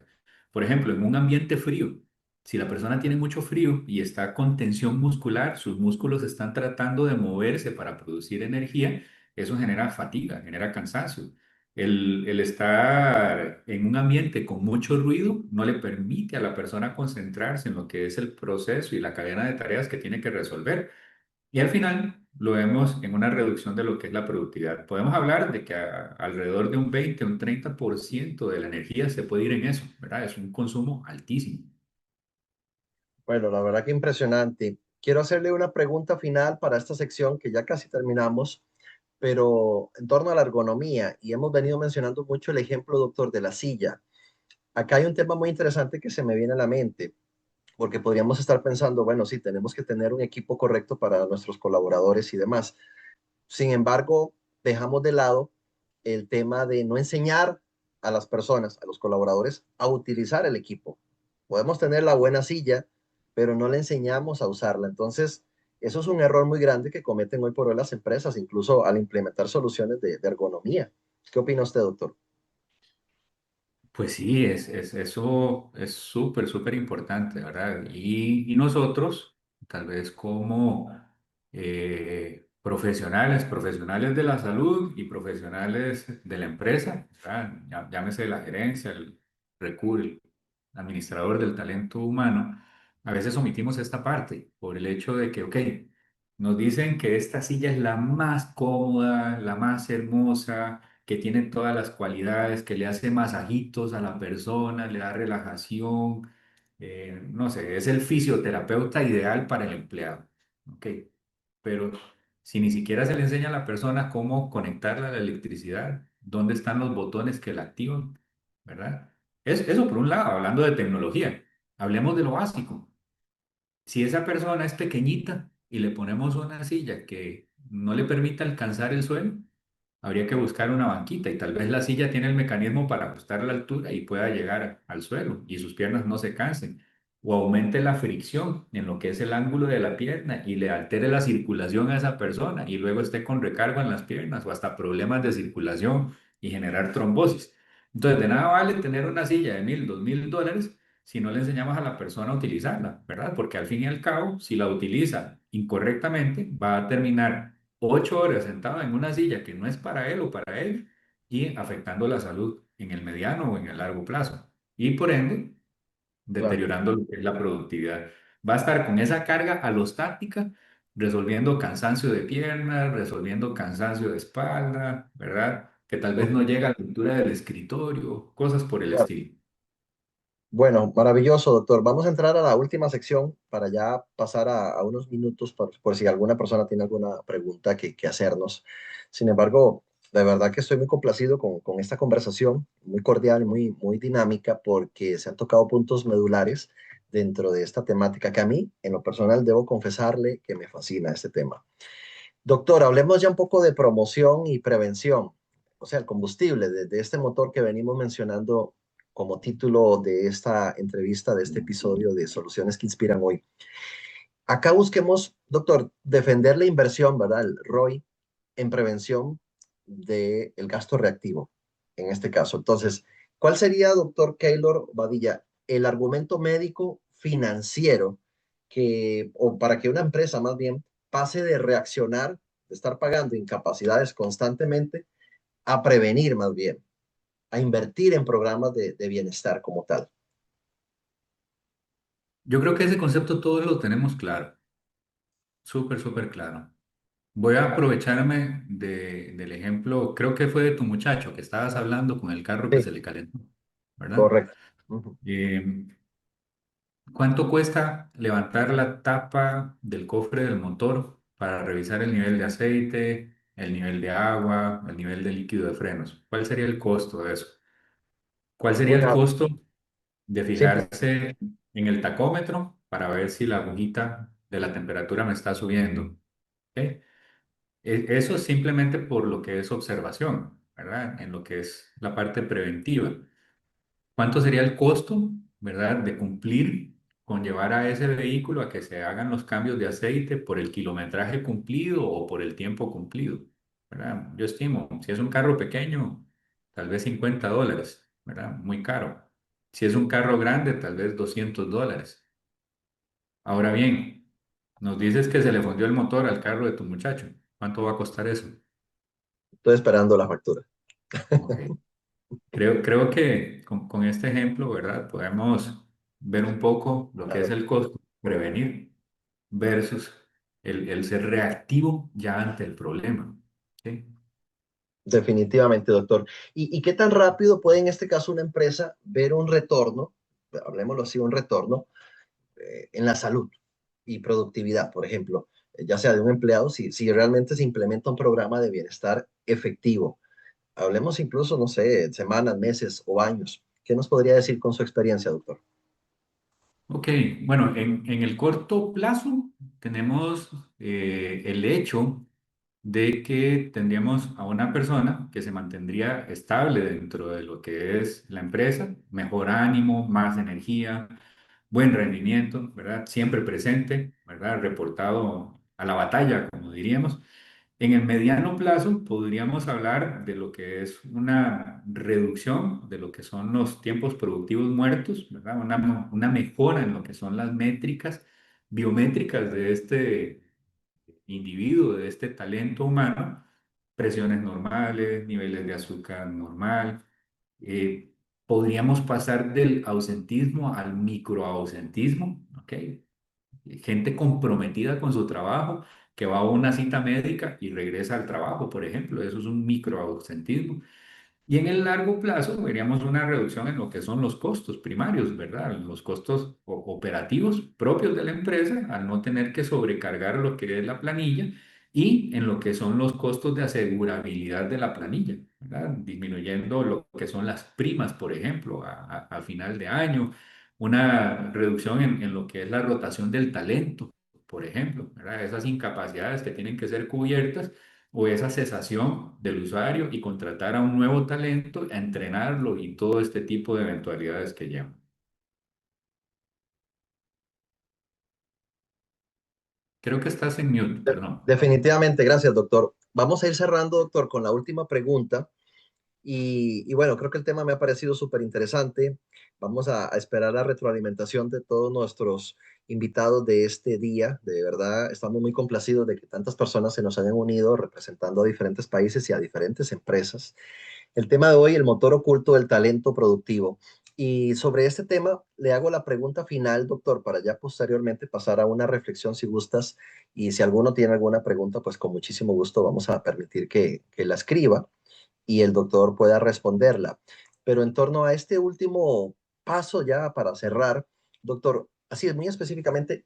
Por ejemplo, en un ambiente frío, si la persona tiene mucho frío y está con tensión muscular, sus músculos están tratando de moverse para producir energía, eso genera fatiga, genera cansancio. El estar en un ambiente con mucho ruido no le permite a la persona concentrarse en lo que es el proceso y la cadena de tareas que tiene que resolver. Y al final lo vemos en una reducción de lo que es la productividad. Podemos hablar de que alrededor de un 20, un 30% de la energía se puede ir en eso, ¿verdad? Es un consumo altísimo. Bueno, la verdad que impresionante. Quiero hacerle una pregunta final para esta sección que ya casi terminamos, pero en torno a la ergonomía, y hemos venido mencionando mucho el ejemplo, doctor, de la silla. Acá hay un tema muy interesante que se me viene a la mente, porque podríamos estar pensando, bueno, sí, tenemos que tener un equipo correcto para nuestros colaboradores y demás. Sin embargo, dejamos de lado el tema de no enseñar a las personas, a los colaboradores, a utilizar el equipo. Podemos tener la buena silla, pero no le enseñamos a usarla. Entonces, eso es un error muy grande que cometen hoy por hoy las empresas, incluso al implementar soluciones de ergonomía. ¿Qué opina usted, doctor? Pues sí, eso es súper, súper importante, ¿verdad? Y nosotros, tal vez como profesionales de la salud y profesionales de la empresa, ¿verdad? Llámese la gerencia, el recurso, el administrador del talento humano, a veces omitimos esta parte por el hecho de que, ok, nos dicen que esta silla es la más cómoda, la más hermosa, que tiene todas las cualidades, que le hace masajitos a la persona, le da relajación, no sé, es el fisioterapeuta ideal para el empleado. Ok, pero si ni siquiera se le enseña a la persona cómo conectarla a la electricidad, dónde están los botones que la activan, ¿verdad? Eso por un lado, hablando de tecnología, hablemos de lo básico. Si esa persona es pequeñita y le ponemos una silla que no le permite alcanzar el suelo, habría que buscar una banquita y tal vez la silla tiene el mecanismo para ajustar la altura y pueda llegar al suelo y sus piernas no se cansen. O aumente la fricción en lo que es el ángulo de la pierna y le altere la circulación a esa persona y luego esté con recargo en las piernas o hasta problemas de circulación y generar trombosis. Entonces, de nada vale tener una silla de 1.000, 2.000 dólares si no le enseñamos a la persona a utilizarla, ¿verdad? Porque al fin y al cabo, si la utiliza incorrectamente, va a terminar 8 horas sentado en una silla que no es para él o para él y afectando la salud en el mediano o en el largo plazo. Y por ende, Claro. deteriorando lo que es la productividad. Va a estar con esa carga alostática, resolviendo cansancio de piernas, resolviendo cansancio de espalda, ¿verdad? Que tal vez no Ujú, llega a la altura del escritorio, cosas por el claro. estilo. Bueno, maravilloso, doctor. Vamos a entrar a la última sección para ya pasar a unos minutos por si alguna persona tiene alguna pregunta que hacernos. Sin embargo, de verdad que estoy muy complacido con esta conversación, muy cordial y muy dinámica, porque se han tocado puntos medulares dentro de esta temática que a mí, en lo personal, debo confesarle que me fascina este tema. Doctor, hablemos ya un poco de promoción y prevención, o sea, el combustible de este motor que venimos mencionando como título de esta entrevista, de este episodio de Soluciones que Inspiran hoy. Acá busquemos, doctor, defender la inversión, ¿verdad? El ROI en prevención del gasto reactivo, en este caso. Entonces, ¿cuál sería, doctor Keylor Badilla, el argumento médico financiero o para que una empresa más bien pase de reaccionar, de estar pagando incapacidades constantemente, a prevenir más bien, a invertir en programas de bienestar como tal? Yo creo que ese concepto todos lo tenemos claro, súper, súper claro. Voy a aprovecharme del ejemplo, creo que fue de tu muchacho que estabas hablando con el carro que Sí, se le calentó, ¿verdad? correcto. Ujú. Eh, ¿Cuánto cuesta levantar la tapa del cofre del motor para revisar el nivel de aceite, el nivel de agua, el nivel de líquido de frenos? ¿Cuál sería el costo de eso? ¿Cuál sería el Una costo de simple, fijarse en el tacómetro para ver si la agujita de la temperatura me está subiendo? ¿Ok? Eso es simplemente por lo que es observación, ¿verdad? En lo que es la parte preventiva. ¿Cuánto sería el costo, verdad, de cumplir con llevar a ese vehículo a que se hagan los cambios de aceite por el kilometraje cumplido o por el tiempo cumplido? ¿Verdad? Yo estimo, si es un carro pequeño, tal vez $50, ¿verdad? Muy caro. Si es un carro grande, tal vez $200. Ahora bien, nos dices que se le fundió el motor al carro de tu muchacho. ¿Cuánto va a costar eso? estoy esperando la factura. Ok. Creo que con este ejemplo, ¿verdad? Podemos ver un poco lo que es Claro. el costo, prevenir versus el ser reactivo ya ante el problema. ¿Sí? Definitivamente, doctor. Y qué tan rápido puede en este caso una empresa ver un retorno, hablemoslo así, un retorno en la salud y productividad, por ejemplo, ya sea de un empleado, si realmente se implementa un programa de bienestar efectivo? Hablemos incluso, no sé, semanas, meses o años. ¿Qué nos podría decir con su experiencia, doctor? Ok, bueno, en el corto plazo tenemos el hecho de que tendríamos a una persona que se mantendría estable dentro de lo que es la empresa, mejor ánimo, más energía, buen rendimiento, ¿verdad? Siempre presente, ¿verdad? Reportado a la batalla, como diríamos. En el mediano plazo podríamos hablar de lo que es una reducción de lo que son los tiempos productivos muertos, ¿verdad? Una mejora en lo que son las métricas biométricas de este individuo, de este talento humano, presiones normales, niveles de azúcar normal. Podríamos pasar del ausentismo al microausentismo, ¿ok? Gente comprometida con su trabajo que va a una cita médica y regresa al trabajo, por ejemplo, eso es un microausentismo. Y en el largo plazo veríamos una reducción en lo que son los costos primarios, ¿verdad? Los costos operativos propios de la empresa al no tener que sobrecargar lo que es la planilla y en lo que son los costos de asegurabilidad de la planilla, ¿verdad? Disminuyendo lo que son las primas, por ejemplo, a final de año, una reducción en lo que es la rotación del talento, por ejemplo, ¿verdad? Esas incapacidades que tienen que ser cubiertas o esa cesación del usuario y contratar a un nuevo talento, a entrenarlo y todo este tipo de eventualidades que llevan. Creo que estás en mute, perdón. Definitivamente, gracias, doctor. Vamos a ir cerrando, doctor, con la última pregunta. Y bueno, creo que el tema me ha parecido súper interesante. Vamos a esperar la retroalimentación de todos nuestros invitados de este día. De verdad, estamos muy complacidos de que tantas personas se nos hayan unido representando a diferentes países y a diferentes empresas. El tema de hoy, el motor oculto del talento productivo. Y sobre este tema le hago la pregunta final, doctor, para ya posteriormente pasar a una reflexión si gustas. Y si alguno tiene alguna pregunta, pues con muchísimo gusto vamos a permitir que la escriba y el doctor pueda responderla. Pero en torno a este último paso ya para cerrar, doctor, así es muy específicamente,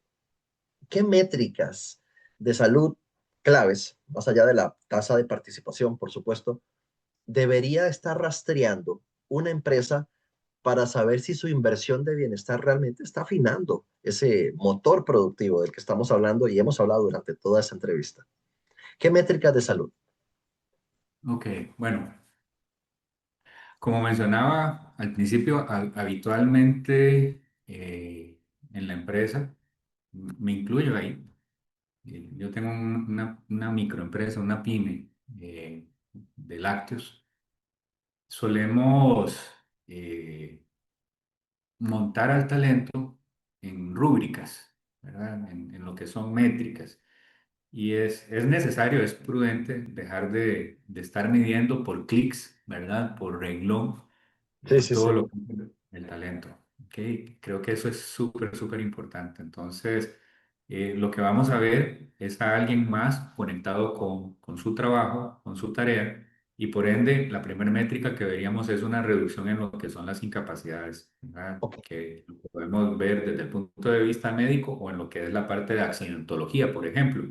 ¿qué métricas de salud claves, más allá de la tasa de participación, por supuesto, debería estar rastreando una empresa para saber si su inversión de bienestar realmente está afinando ese motor productivo del que estamos hablando y hemos hablado durante toda esta entrevista? ¿Qué métricas de salud? Ok, bueno, como mencionaba al principio, habitualmente en la empresa, me incluyo ahí. Yo tengo una microempresa, una pyme de lácteos. Solemos eh, montar al talento en rúbricas, ¿verdad? En lo que son métricas. Y es necesario, es prudente dejar de estar midiendo por clics, ¿verdad? Por renglón, Sí, sí, todo sí. lo que el talento. ¿Ok? Creo que eso es súper, súper importante. Entonces, lo que vamos a ver es a alguien más conectado con su trabajo, con su tarea, y por ende, la primera métrica que veríamos es una reducción en lo que son las incapacidades, ¿verdad? Ok. Que lo podemos ver desde el punto de vista médico o en lo que es la parte de accidentología, por ejemplo.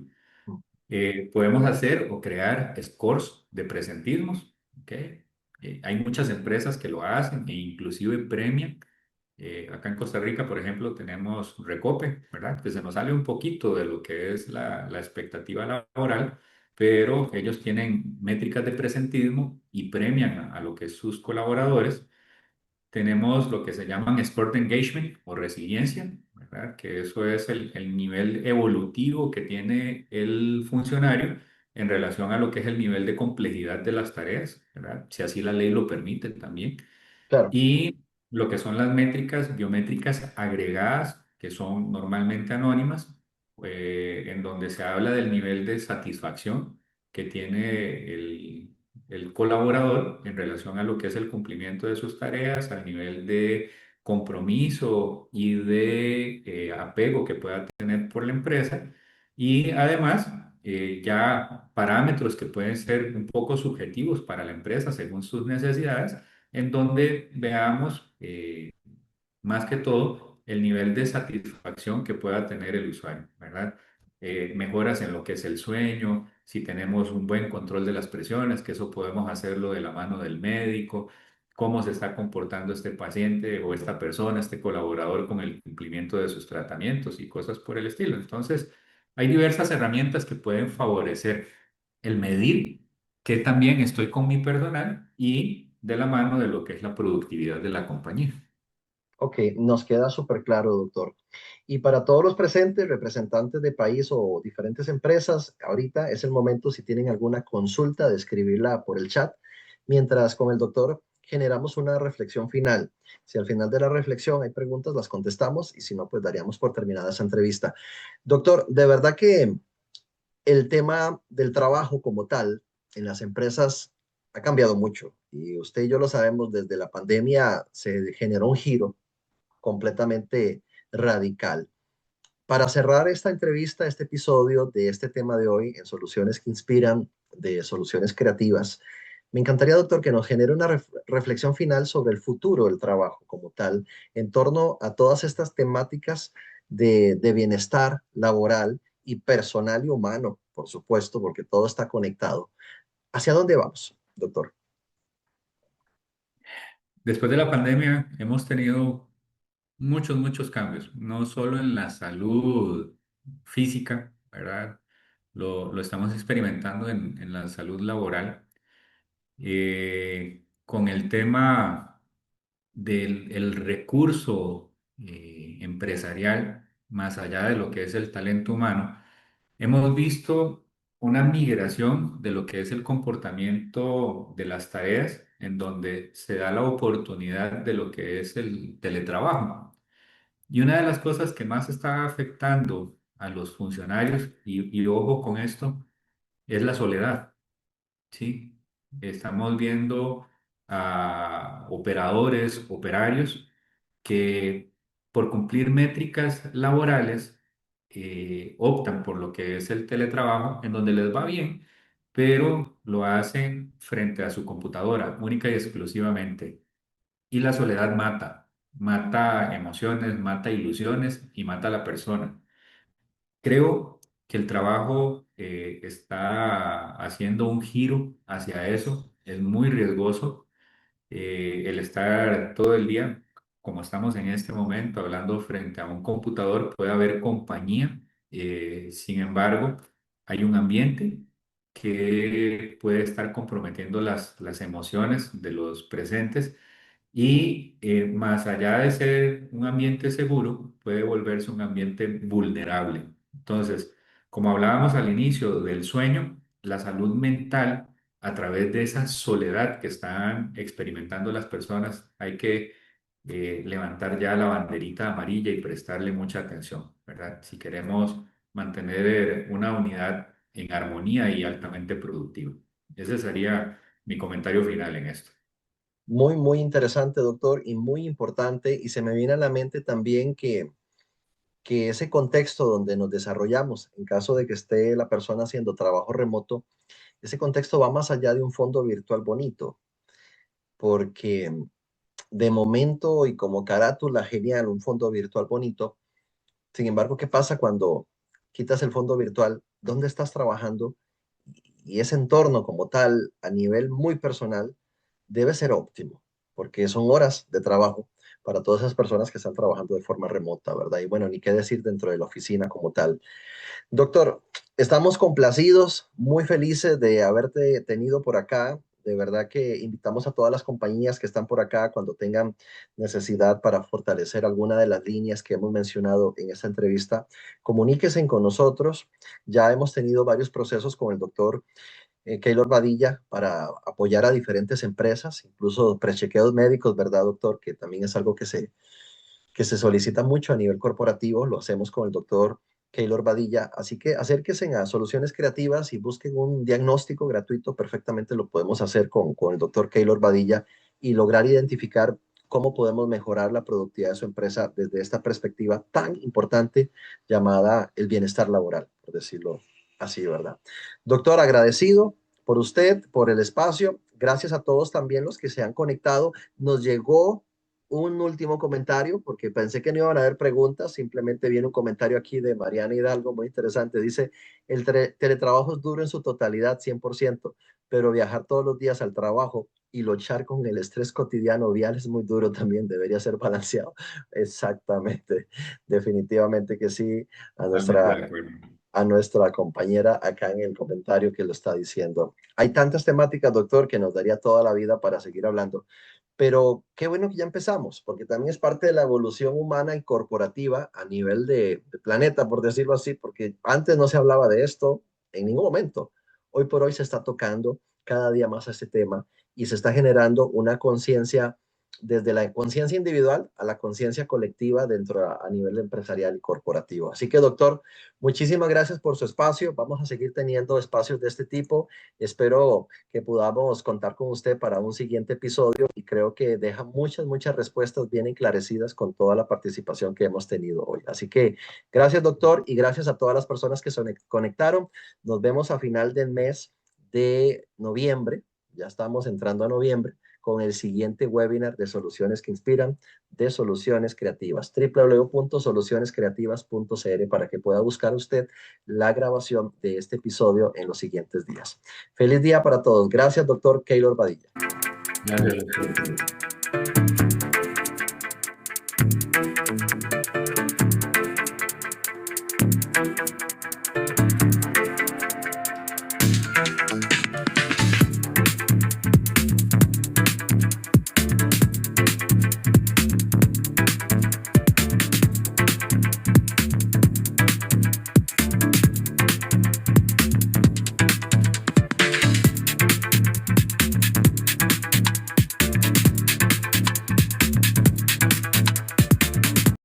Podemos hacer o crear scores de presentismos, ¿ok? Hay muchas empresas que lo hacen e inclusive premian. Acá en Costa Rica, por ejemplo, tenemos Recope, ¿verdad? Que se nos sale un poquito de lo que es la expectativa laboral, pero ellos tienen métricas de presentismo y premian a lo que es sus colaboradores. Tenemos lo que se llaman Sport Engagement o resiliencia, ¿verdad? Que eso es el nivel evolutivo que tiene el funcionario en relación a lo que es el nivel de complejidad de las tareas, ¿verdad? Si así la ley lo permite también. Claro, Y lo que son las métricas biométricas agregadas, que son normalmente anónimas, en donde se habla del nivel de satisfacción que tiene el colaborador en relación a lo que es el cumplimiento de sus tareas, al nivel de compromiso y de apego que pueda tener por la empresa. Y además, ya parámetros que pueden ser un poco subjetivos para la empresa según sus necesidades, en donde veamos más que todo el nivel de satisfacción que pueda tener el usuario, ¿verdad? Mejoras en lo que es el sueño, si tenemos un buen control de las presiones, que eso podemos hacerlo de la mano del médico, cómo se está comportando este paciente o esta persona, este colaborador con el cumplimiento de sus tratamientos y cosas por el estilo. Entonces, hay diversas herramientas que pueden favorecer el medir que también estoy con mi personal y de la mano de lo que es la productividad de la compañía. ok, nos queda súper claro, doctor. Y para todos los presentes, representantes de país o diferentes empresas, ahorita es el momento, si tienen alguna consulta, de escribirla por el chat, mientras con el doctor generamos una reflexión final. Si al final de la reflexión hay preguntas, las contestamos y si no, pues daríamos por terminada esa entrevista. Doctor, de verdad que el tema del trabajo como tal en las empresas ha cambiado mucho y usted y yo lo sabemos, desde la pandemia se generó un giro completamente radical. Para cerrar esta entrevista, este episodio de este tema de hoy en Soluciones que Inspiran, de Soluciones Creativas, me encantaría, doctor, que nos genere una reflexión final sobre el futuro del trabajo como tal, en torno a todas estas temáticas de bienestar laboral y personal y humano, por supuesto, porque todo está conectado. ¿Hacia dónde vamos, doctor? Después de la pandemia hemos tenido muchos, muchos cambios, no solo en la salud física, ¿verdad? Lo estamos experimentando en la salud laboral, con el tema del el recurso empresarial, más allá de lo que es el talento humano. Hemos visto una migración de lo que es el comportamiento de las tareas, en donde se da la oportunidad de lo que es el teletrabajo. Y una de las cosas que más está afectando a los funcionarios, y ojo con esto, es la soledad, ¿sí? Estamos viendo a operadores, operarios, que por cumplir métricas laborales optan por lo que es el teletrabajo, en donde les va bien, pero lo hacen frente a su computadora, única y exclusivamente. Y la soledad mata, mata emociones, mata ilusiones y mata a la persona. Creo que el trabajo está haciendo un giro hacia eso, es muy riesgoso el estar todo el día, como estamos en este momento, hablando frente a un computador, puede haber compañía, sin embargo, hay un ambiente que puede estar comprometiendo las emociones de los presentes y más allá de ser un ambiente seguro, puede volverse un ambiente vulnerable. Entonces, como hablábamos al inicio del sueño, la salud mental a través de esa soledad que están experimentando las personas, hay que levantar ya la banderita amarilla y prestarle mucha atención, ¿verdad? Si queremos mantener una unidad en armonía y altamente productiva. Ese sería mi comentario final en esto. Muy, muy interesante, doctor, y muy importante. Y se me viene a la mente también que ese contexto donde nos desarrollamos, en caso de que esté la persona haciendo trabajo remoto, ese contexto va más allá de un fondo virtual bonito, porque de momento y como carátula genial, un fondo virtual bonito. Sin embargo, ¿qué pasa cuando quitas el fondo virtual? ¿Dónde estás trabajando? Y ese entorno como tal, a nivel muy personal, debe ser óptimo, porque son horas de trabajo para todas esas personas que están trabajando de forma remota, ¿verdad? Y bueno, ni qué decir dentro de la oficina como tal. Doctor, estamos complacidos, muy felices de haberte tenido por acá. De verdad que invitamos a todas las compañías que están por acá cuando tengan necesidad para fortalecer alguna de las líneas que hemos mencionado en esta entrevista, comuníquense con nosotros. Ya hemos tenido varios procesos con el doctor Keylor Badilla para apoyar a diferentes empresas, incluso prechequeos médicos, ¿verdad, doctor? Que también es algo que se solicita mucho a nivel corporativo, lo hacemos con el doctor Keylor Badilla, así que acérquense a Soluciones Creativas y busquen un diagnóstico gratuito, perfectamente lo podemos hacer con el doctor Keylor Badilla y lograr identificar cómo podemos mejorar la productividad de su empresa desde esta perspectiva tan importante llamada el bienestar laboral, por decirlo así, ¿verdad? Doctor, agradecido por usted, por el espacio. Gracias a todos también los que se han conectado. Nos llegó un último comentario, porque pensé que no iban a haber preguntas, simplemente viene un comentario aquí de Mariana Hidalgo, muy interesante, dice, el teletrabajo es duro en su totalidad, 100%, pero viajar todos los días al trabajo y luchar con el estrés cotidiano vial es muy duro también, debería ser balanceado. Exactamente, definitivamente que sí, a Totalmente de nuestra acuerdo. a nuestra compañera acá en el comentario que lo está diciendo. Hay tantas temáticas, doctor, que nos daría toda la vida para seguir hablando, pero qué bueno que ya empezamos, porque también es parte de la evolución humana y corporativa a nivel de planeta, por decirlo así, porque antes no se hablaba de esto en ningún momento. Hoy por hoy se está tocando cada día más este tema y se está generando una conciencia desde la conciencia individual a la conciencia colectiva dentro a nivel empresarial y corporativo. Así que, doctor, muchísimas gracias por su espacio. Vamos a seguir teniendo espacios de este tipo. Espero que podamos contar con usted para un siguiente episodio y creo que deja muchas, muchas respuestas bien esclarecidas con toda la participación que hemos tenido hoy. Así que gracias, doctor, y gracias a todas las personas que se conectaron. Nos vemos a final del mes de noviembre. Ya estamos entrando a noviembre con el siguiente webinar de Soluciones que Inspiran de Soluciones Creativas, www.solucionescreativas.cl para que pueda buscar usted la grabación de este episodio en los siguientes días. Feliz día para todos. Gracias, doctor Keylor Badilla. Gracias a ustedes.